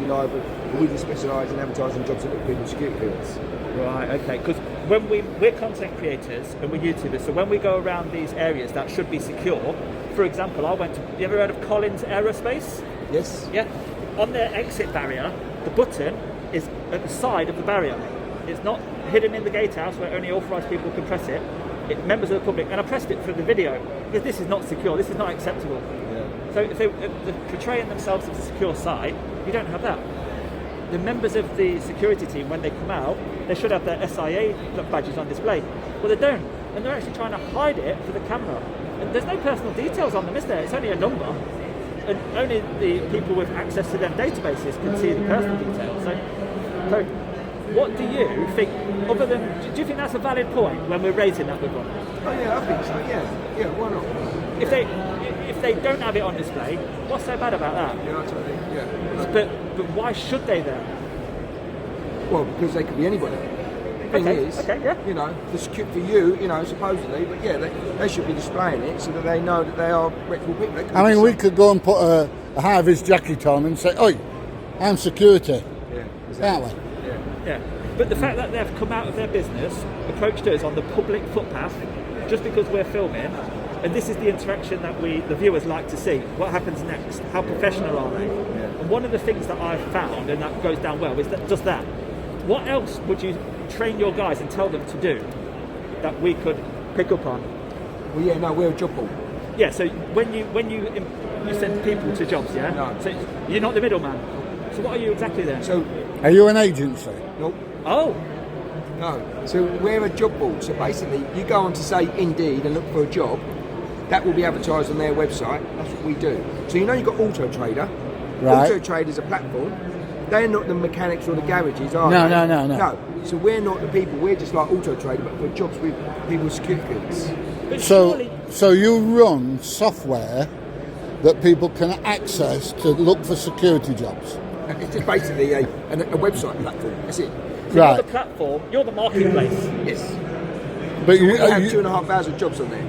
be live, but we can specialise in advertising jobs that look people security clearance. Right, okay, because when we're content creators and we're YouTubers, so when we go around these areas that should be secure, for example, you ever heard of Collins Aerospace? Yes. Yeah. On their exit barrier, the button is at the side of the barrier. It's not hidden in the gatehouse where only authorised people can press it. Members of the public, and I pressed it for the video because this is not secure, this is not acceptable. Yeah. So if they're portraying themselves as a secure site, you don't have that. The members of the security team, when they come out, they should have their SIA badges on display. Well, they don't, and they're actually trying to hide it for the camera. And there's no personal details on them, is there? It's only a number, and only the people with access to them databases can see the personal details. So what do you think, other than, do you think that's a valid point when we're raising that with one? Oh yeah, I think so, yeah, why not? If they don't have it on display, what's so bad about that? Yeah, I totally, yeah. But why should they then? Well, because they could be anybody. The thing is, you know, for you, you know, supposedly, but yeah, they should be displaying it so that they know that they are reputable people. I mean, we could go and put a high-vis jacket on and say, "Oi, I'm security." Yeah, exactly. Can't we? Yeah, but the fact that they've come out of their business, approached us on the public footpath, just because we're filming, and this is the interaction that the viewers like to see. What happens next? How professional are they? Yeah. And one of the things that I've found, and that goes down well, is that just that. What else would you train your guys and tell them to do that we could pick up on? Well, yeah, no, we're a job board. Yeah, so when you send people to jobs, yeah? No. So you're not the middleman. So what are you exactly then? So, Are you an agency? nope. Oh, No. So we're a job board. So basically, you go on to say Indeed and look for a job. That will be advertised on their website. That's what we do. So you know you've got Auto Trader. Right. Auto Trader is a platform. They're not the mechanics or the garages, are No, they? no. So we're not the people. We're just like Auto Trader, but for jobs with people's security clearance. but surely... So you run software that people can access to look for security jobs. It's just basically a website platform. That's it. So Right. you're the platform, you're the marketplace. Yes. But We have 2,500 jobs on there.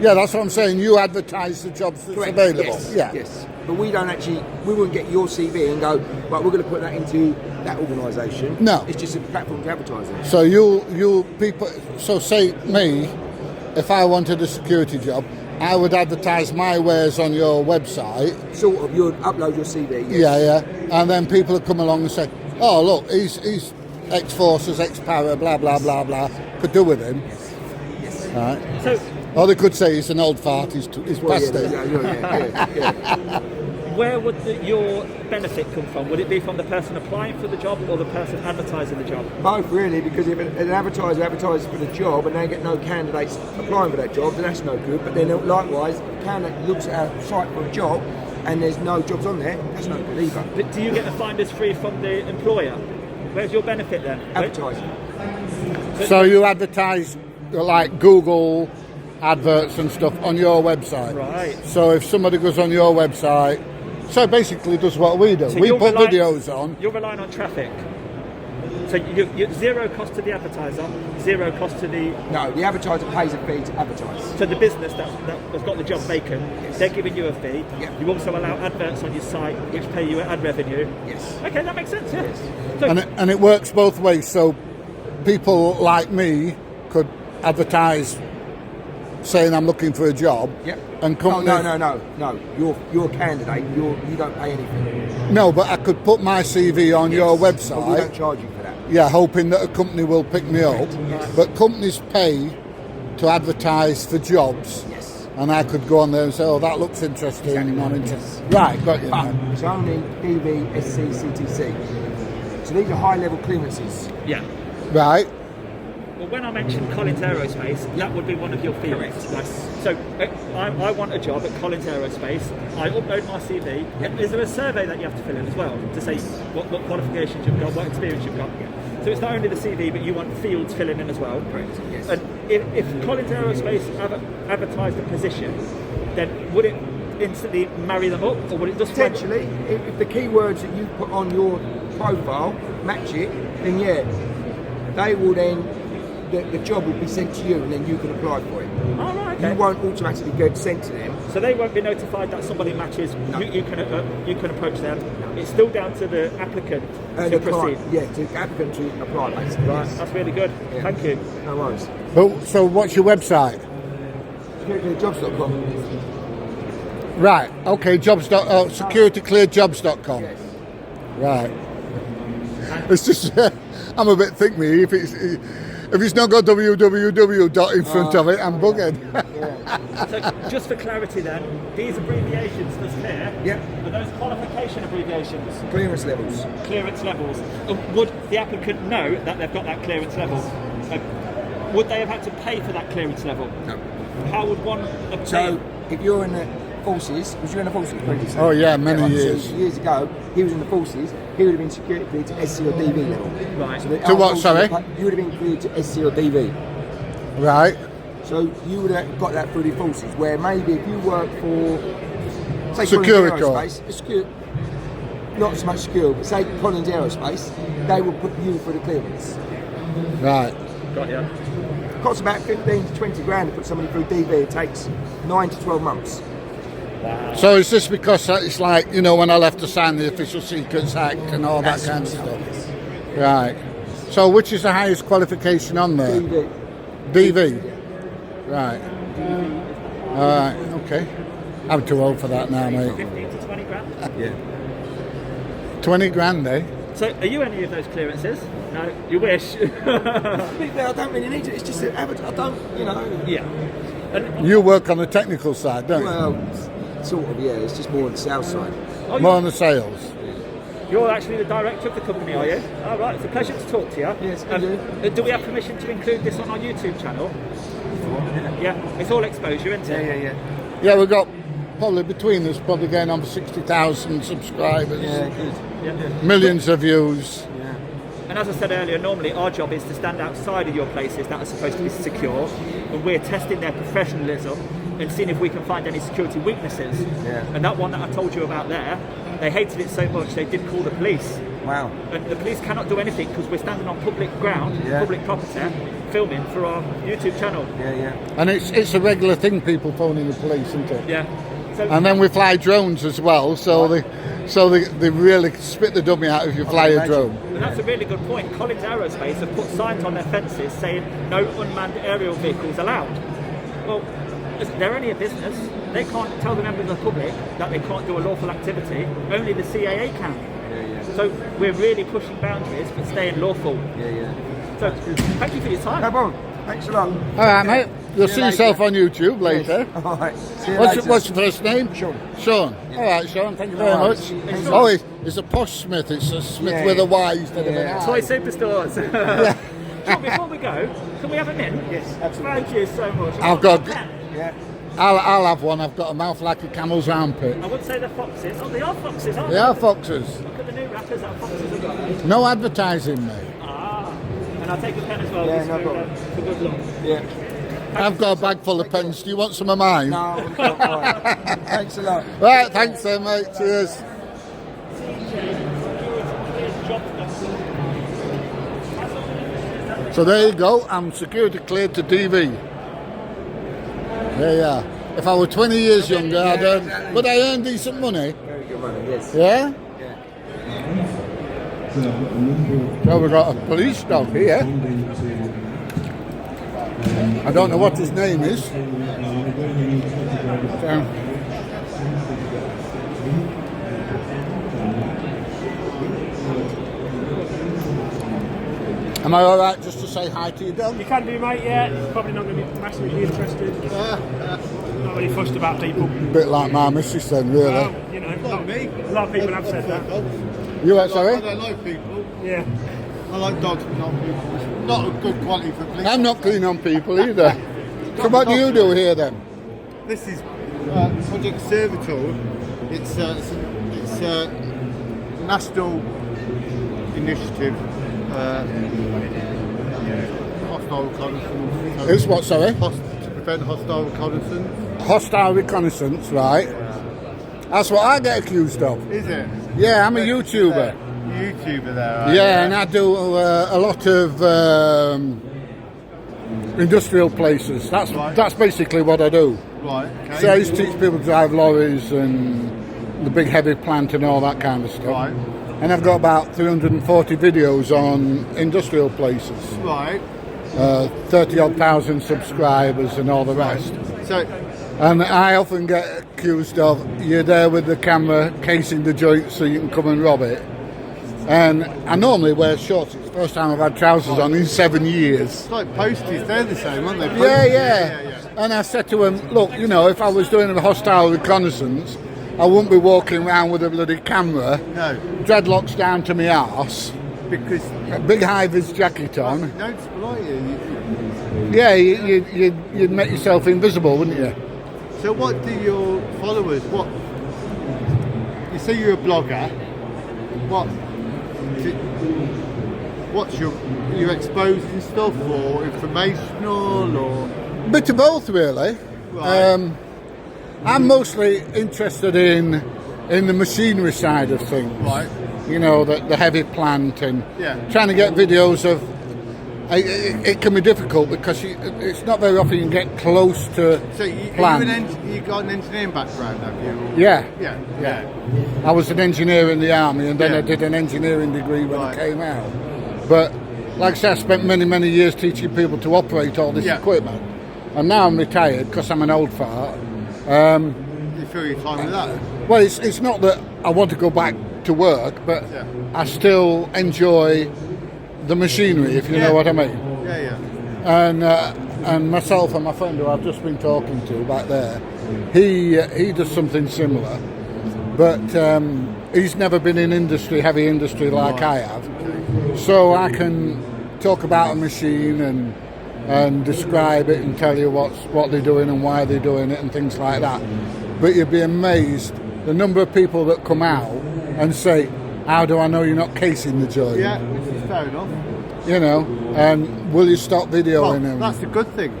yeah, that's what I'm saying. You advertise the jobs that's Correct. available. Yes. Yeah. Yes. But we wouldn't get your CV and go, right, we're going to put that into that organisation. No. It's just a platform to advertise it. So you people. So say me, if I wanted a security job, I would advertise my wares on your website. Sort of, you would upload your CV. Yes. Yeah. And then people would come along and say, "Oh, look, he's ex-forces, ex-para, blah blah blah blah." Could do with him. Yes. Right. So Or they could say he's an old fart. He's Well, past it. yeah. where would your benefit come from? Would it be from the person applying for the job or the person advertising the job? Both really, because if an advertiser advertises for the job and they get no candidates applying for that job, then that's no good. But then likewise, if a candidate looks at our site for a job and there's no jobs on there, that's no good either. But do you get the finders free from the employer? Where's your benefit then? Advertising. So you advertise like Google adverts and stuff on your website. Right. So if somebody goes on your website, so basically does what we do. So We you're put relying- videos on. You're relying on traffic. So you zero cost to the advertiser, zero cost to the No, the advertiser pays a fee to advertise. to the business that has got the job vacant. Yes. They're giving you a fee. Yeah. You also allow adverts on your site which pay you ad revenue. Yes. Okay, that makes sense. Yeah. Yes. So, And it works both ways. So people like me could advertise saying I'm looking for a job. Yep. And companies, No. You're a candidate. You don't pay anything. No, but I could put my CV on your But we website. don't charge you for that. Yeah, hoping that a company will pick me up. Yes. But companies pay to advertise for jobs. Yes. And I could go on there and say, oh, that looks interesting. Exactly. I'm interested. Right, got you. But man. it's only DV, SC, CTC. So these are high-level clearances. yeah. Right. Well, when I mentioned Collins Aerospace, that would be one of your fields. Correct. So I want a job at Collins Aerospace. I upload my CV. Yep. Is there a survey that you have to fill in as well to say what qualifications you've got, what experience you've got? So it's not only the CV, but you want fields filling in as well. Correct, yes. And if Collins Aerospace advertised a position, then would it instantly marry them up, or would it just Potentially, if the keywords that you put on your profile match it, then yeah, they will then the job will be sent to you, and then you can apply for it. Oh, right, okay. You won't automatically get sent to them. So they won't be notified that somebody matches. No. You can approach them. It's still down to the applicant to The proceed. client, yeah, to the applicant to apply, basically. Right, Yes. that's really good. Yeah. Thank you. No worries. But, so what's your website? Securityclearjobs.com. Right, okay, securityclearjobs.com. Yes. Right. It's just, I'm a bit thick me. If it's not got www dot in front of it, I'm buggered. So just for clarity then, these abbreviations that's here, Yep. are those qualification abbreviations, Clearance levels. clearance levels? Would the applicant know that they've got that clearance level? Would they have had to pay for that clearance level? No. How would one obtain? So if you're in the forces, was you in the forces previously? Oh, yeah, many right, years. So years ago, he was in the forces. He would have been security cleared to SC or DV level. Right. So the To what, armed sorry? forces, you would have been cleared to SC or DV. Right. So you would have got that through the forces. Where maybe if you work for, say, Security Collins Aerospace, not so much secure, but say Collins Aerospace, they will put you for the clearance. Right. Got you. Costs about 15 to 20 grand to put somebody through DV. It takes 9 to 12 months. So is this because it's like, you know, when I left to sign the Official Secrets Act and all that kind of stuff? Right. So which is the highest qualification on there? DV. DV. Right. All right. Okay. I'm too old for that now, mate. 15 to 20 grand. Yeah. 20 grand, eh? So are you any of those clearances? No, you wish. I don't really need it. It's just that I don't, you know. Yeah. And, You work on the technical side, don't you? Well, sort of, yeah. It's just more on the sales side. oh, More on the sales. you're actually the director of the company, are you? All right, it's a pleasure to talk to you. Yes, thank you. Do we have permission to include this on our YouTube channel? Yeah, it's all exposure, isn't it? Yeah. Yeah, we've got probably between us probably going on for 60,000 subscribers, Yeah, good. Yeah. millions of views. Yeah. And as I said earlier, normally our job is to stand outside of your places that are supposed to be secure, and we're testing their professionalism and seeing if we can find any security weaknesses. Yeah. And that one that I told you about there, they hated it so much they did call the police. Wow. And the police cannot do anything because we're standing on public ground, Yeah. public property, filming for our YouTube channel. Yeah. And it's a regular thing, people phoning the police, isn't it? Yeah. So And then we fly drones as well, so they really spit the dummy out if you fly a drone. and that's a really good point. Collins Aerospace have put signs on their fences saying no unmanned aerial vehicles allowed. Well, listen, they're only a business. They can't tell the members of the public that they can't do a lawful activity. Only the CAA can. Yeah. So we're really pushing boundaries but staying lawful. Yeah. So thank you for your time. No problem. Thanks a lot. All right, mate. You'll see yourself on YouTube later. All right. See you What's later. your first name? Sean. Sean. All right, Sean. Thank you very All right. much. Thanks. Oh, it's a posh Smith. It's a Smith Yeah. with a Y instead of Yeah. an I. Toy Superstores. John, before we go, can we have a mint? Yes, absolutely. Thank you so much. I've got- Yeah. I'll have one. I've got a mouth like a camel's armpit. I would say they're foxes. Oh, they are foxes, aren't They are foxes. Look at the new wrappers that foxes have got. No advertising, mate. Ah, and I'll take a pen as well. Yeah, just no for, problem. for good luck. Yeah. I've got a bag full of pens. Do you want some of mine? No. All right. Thanks a lot. Right, thanks then, mate. Cheers. So there you go. I'm security cleared to DV. There you are. If I were 20 years younger, I'd earn, would I earn decent money? Very good money. Yes. Yeah? Yeah. So we've got a police dog here. I don't know what his name is. Am I alright just to say hi to your dog? You can do, mate, yeah. It's probably not going to be massively interested. Not really fussed about people. Bit like my missus then, really. Well, you know, a lot of people have said that. You what, sorry? I don't like people. Yeah. I like dogs, but not people. It's not a good quality for police. I'm not keen on people either. So what do you do here then? This is Project Servitor. It's a national initiative. Hostile reconnaissance. It's what, sorry? To prevent hostile reconnaissance. Hostile reconnaissance, right? That's what I get accused of. Is it? Yeah, I'm a YouTuber. YouTuber there, right? Yeah, and I do a lot of industrial places. That's basically what I do. Right. Okay. So I used to teach people to drive lorries and the big heavy plant and all that kind of stuff. Right. And I've got about 340 videos on industrial places. Right. 30-odd thousand subscribers and all the rest. So, And I often get accused of, you're there with the camera casing the joint so you can come and rob it. And I normally wear shorts. It's the first time I've had trousers on in 7 years. it's like posties, they're the same, aren't they? Yeah. And I said to him, look, you know, if I was doing a hostile reconnaissance, I wouldn't be walking around with a bloody camera, No, dreadlocks down to my arse, because a big high-vis jacket on. no, it's polite. Yeah, you'd make yourself invisible, wouldn't you? So what do your followers, you say you're a blogger, what's you're exposing stuff or informational or? Bit of both, really. Right. I'm mostly interested in the machinery side of things. Right. You know, the heavy plant and Yeah. trying to get videos of. It can be difficult because it's not very often you can get close to So you plant. got an engineering background, have you? Or- Yeah. Yeah. I was an engineer in the army, and then Yeah. I did an engineering degree when Right. I came out. But like I said, I spent many years teaching people to operate all this Yeah. equipment, and now I'm retired because I'm an old fart. You fill your time with that. Well, it's not that I want to go back to work, but Yeah. I still enjoy the machinery, if you know what I mean. Yeah. And myself and my friend who I've just been talking to back there, he does something similar, but he's never been in heavy industry like I have. So I can talk about a machine and describe it and tell you what they're doing and why they're doing it and things like that. But you'd be amazed the number of people that come out and say, how do I know you're not casing the joint? Yeah, which is fair enough. You know, and will you stop videoing Well, them? that's a good thing,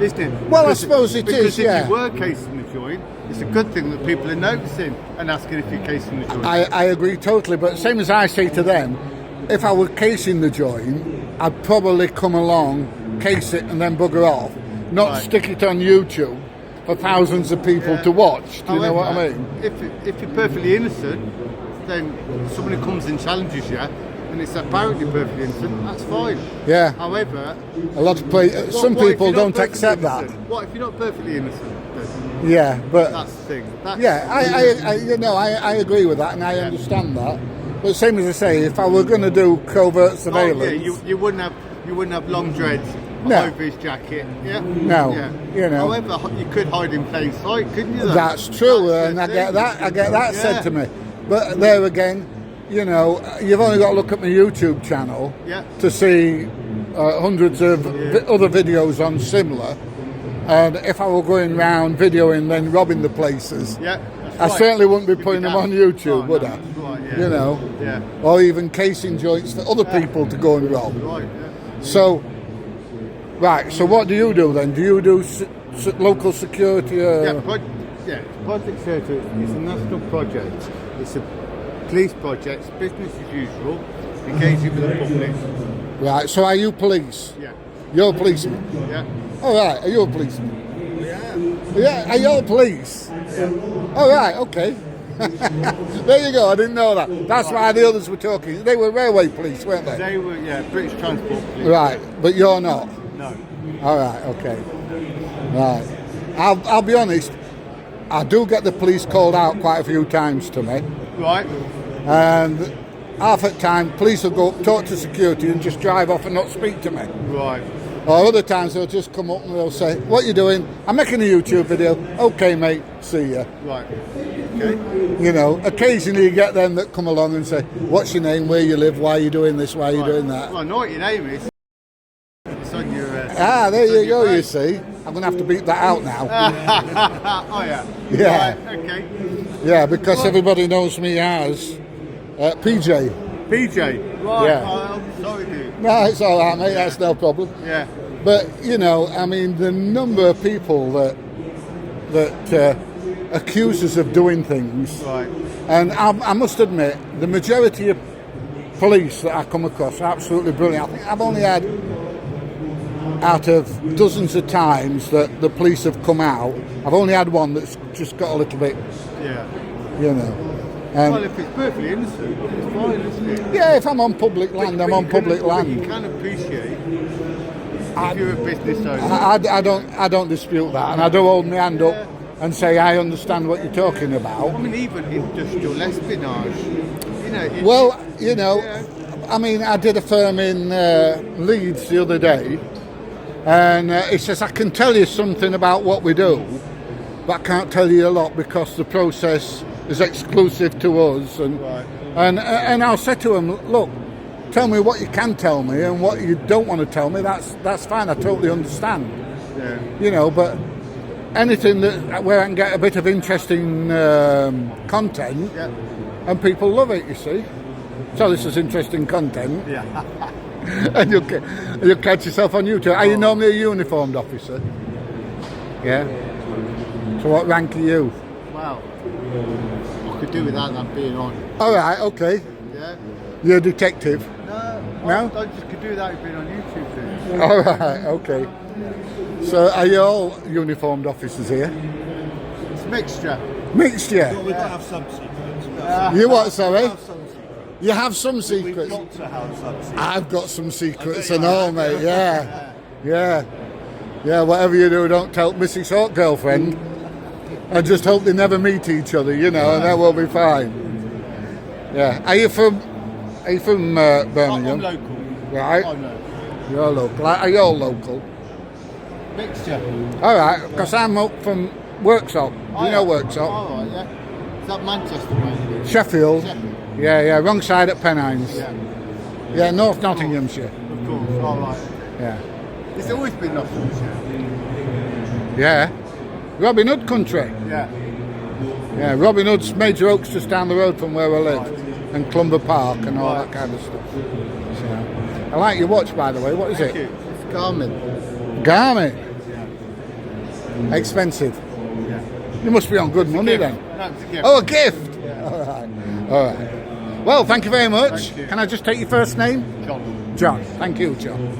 isn't it? Well, I suppose it because is, if yeah. you were casing the joint, it's a good thing that people are noticing and asking if you're casing the joint. I agree totally, but same as I say to them, if I were casing the joint, I'd probably come along, case it and then bugger off, not Right. stick it on YouTube for thousands of people to watch. Do you know what I However, mean? If you're perfectly innocent, then someone who comes and challenges you, and it's apparently perfectly innocent, that's fine. Yeah. However, A lot of some what if people you're not don't perfectly accept that. innocent? What if you're not perfectly innocent? Then Yeah, but that's the thing. That's, yeah, I agree with that, and I understand that. But same as I say, if I were going to do covert surveillance, Oh, yeah, you wouldn't have long dreads No. over his jacket. Yeah. No, Yeah. you know. However, you could hide in plain sight, couldn't you? though? that's true, That's and the I get thing. that. I get that Yeah. said to me. But there again, you know, you've only got to look at my YouTube channel Yeah. to see hundreds of other videos on similar. And if I were going round videoing, then robbing the places, Yeah. I That's certainly wouldn't be You'd putting them daft. on YouTube, Oh, would no, I? that's right, yeah. You know, Yeah. or even casing joints for other people to go and rob. Right. Yeah. So, right. So, what do you do then? Do you do local security? Project Certo is a national project. It's a police project. It's business as usual. Engaging with the public. Right. So, are you police? Yeah. You're a policeman. Yeah. All right. Are you a policeman? Yeah. Are you a police? All right. Okay. There you go. I didn't know that. That's why the others were talking. They were railway police, weren't they? They were British Transport Police. Right. But you're not. No. All right. Okay. Right. I'll be honest. I do get the police called out quite a few times to me, Right. and half at time police will go up, talk to security, and just drive off and not speak to me. Right. Or other times they'll just come up and they'll say, "What you doing?" "I'm making a YouTube video." "Okay, mate. See ya." Right. Okay. You know, occasionally you get them that come along and say, "What's your name? Where you live? Why are you doing this? Why are you doing that?" Well, I know what your name is. It's on your. There it's on you your go. You badge. see, I'm gonna have to beat that out now. Oh yeah. Yeah. Right, okay. Yeah, because everybody knows me as PJ. PJ. Right. Yeah. Oh, I'm sorry, dude. No, it's all right, mate. That's no problem. Yeah. But you know, I mean, the number of people that accuse us of doing things, Right. and I must admit, the majority of police that I come across are absolutely brilliant. I think I've only had out of dozens of times that the police have come out, I've only had one that's just got a little bit, you know. Well, if it's perfectly innocent, it's fine, isn't it? Yeah, if I'm on public land, I'm on public You land. can appreciate if you're a business owner. I don't dispute that, and I do hold my hand up and say I understand what you're talking I about. mean, even industrial espionage. You know. Well, you know, I mean, I did a firm in Leeds the other day, and it says I can tell you something about what we do, but I can't tell you a lot because the process is exclusive to us. And and I'll say to them, look, tell me what you can tell me, and what you don't want to tell me. That's fine. I totally understand. Yeah. You know, but anything that where I can get a bit of interesting content, and people love it. You see, so this is interesting content. Yeah. And you'll catch yourself on YouTube. Are you normally a uniformed officer? Yeah. So what rank are you? Wow. I could do without that being on. All right. Okay. Yeah. You're a detective. No. I just could do without it being on YouTube. Too. All right. Okay. So are you all uniformed officers here? It's a mixture. Mixture. We don't have some secrets. You what? Sorry. Have some secrets. You have some We've secrets. got to have some secrets. I've got some secrets I bet and you all, have. mate. Yeah. Yeah. Whatever you do, don't tell Mrs. Hawk girlfriend. And just hope they never meet each other, you know, and that will be fine. Yeah. Are you from Birmingham? I'm local. Right. I'm local. You're local. Are you all local? Mixture. All right, because I'm up from Worksop. You know Worksop? All right, yeah. Is that Manchester, mate? Sheffield. Sheffield. Yeah, wrong side at Pennines. Yeah. Yeah, North Nottinghamshire. Of course. All right. Yeah. It's always been Nottinghamshire. Yeah. Robin Hood country. Yeah. Yeah, Robin Hood's major oaks just down the road from where I live. And Clumber Park and all that kind of stuff. So, I like your watch, by the way. What is Thank it? you. It's Garmin. Garmin. Expensive. Yeah. You must be on good money then. No, it's a gift. Oh, a gift. All right. All right. Well, thank you very much. Thank you. Can I just take your first name? John. John. Thank you, John.